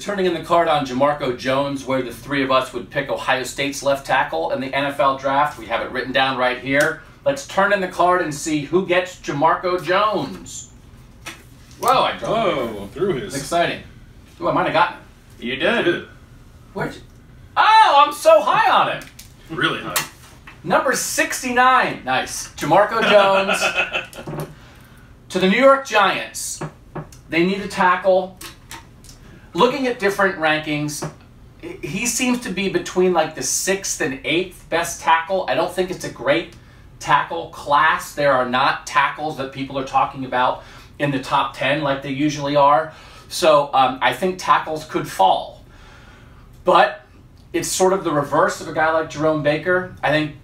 turning in the card on Jamarco Jones, where the three of us would pick Ohio State's left tackle in the NFL draft. We have it written down right here. Let's turn in the card and see who gets Jamarco Jones. Whoa, I dropped Whoa, through his. It's exciting. Ooh, I might have gotten it. You did. Where'd you? Oh, I'm so high on him. Really high. Number 69. Nice. Jamarco Jones to the New York Giants. They need a tackle. Looking at different rankings, he seems to be between like the 6th and 8th best tackle. I don't think it's a great tackle class. There are not tackles that people are talking about in the top 10 like they usually are. So I think tackles could fall. But it's sort of the reverse of a guy like Jerome Baker. I think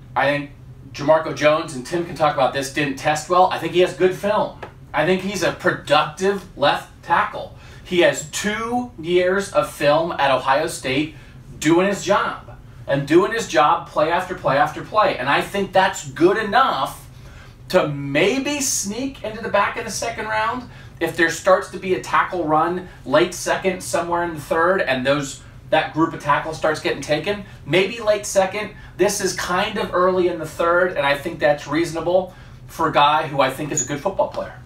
Jamarco Jones, and Tim can talk about this, didn't test well. I think he has good film. I think he's a productive left tackle. He has 2 years of film at Ohio State doing his job. And doing his job play after play after play. And I think that's good enough to maybe sneak into the back of the 2nd round if there starts to be a tackle run late 2nd, somewhere in the 3rd, and that group of tackles starts getting taken. Maybe late 2nd. This is kind of early in the 3rd, and I think that's reasonable for a guy who I think is a good football player.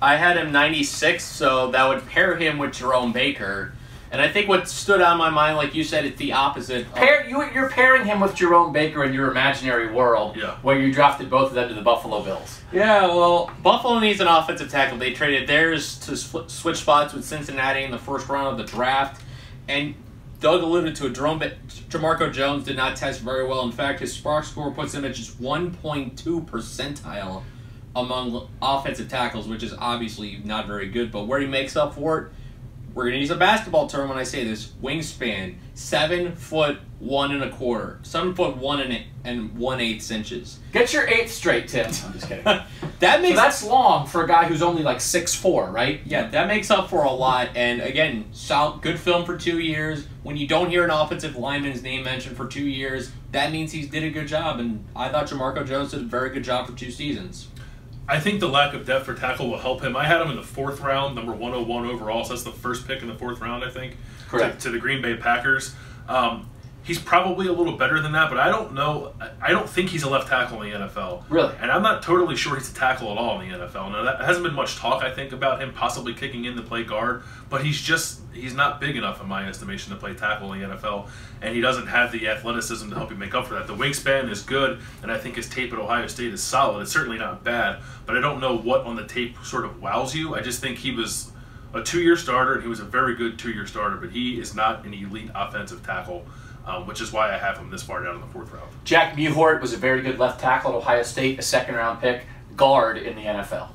I had him 96, so that would pair him with Jerome Baker. And I think what stood out in my mind, like you said, it's the opposite. You're pairing him with Jerome Baker in your imaginary world, where you drafted both of them to the Buffalo Bills. Yeah, well, Buffalo needs an offensive tackle. They traded theirs to switch spots with Cincinnati in the 1st round of the draft. And Doug alluded to it, Jamarco Jones did not test very well. In fact, his SPARQ score puts him at just 1.2 percentile among offensive tackles, which is obviously not very good. But where he makes up for it, we're going to use a basketball term when I say this, wingspan, 7'1" 1/4, 7'1" and 1/8 inches. Get your 8th straight, Tim. I'm just kidding. That's long for a guy who's only like 6'4", right? Yeah, that makes up for a lot. And again, good film for 2 years. When you don't hear an offensive lineman's name mentioned for 2 years, that means he did a good job. And I thought Jamarco Jones did a very good job for 2 seasons. I think the lack of depth for tackle will help him. I had him in the 4th round, number 101 overall, so that's the first pick in the 4th round, I think, to the Green Bay Packers. He's probably a little better than that, but I don't know. I don't think he's a left tackle in the NFL. Really? And I'm not totally sure he's a tackle at all in the NFL. Now, that hasn't been much talk, I think, about him possibly kicking in to play guard, but he's not big enough, in my estimation, to play tackle in the NFL, and he doesn't have the athleticism to help him make up for that. The wingspan is good, and I think his tape at Ohio State is solid. It's certainly not bad, but I don't know what on the tape sort of wows you. I just think he was a 2-year starter, and he was a very good 2-year starter, but he is not an elite offensive tackle, which is why I have him this far down in the 4th round. Jack Mewhort was a very good left tackle at Ohio State, a 2nd round pick, guard in the NFL.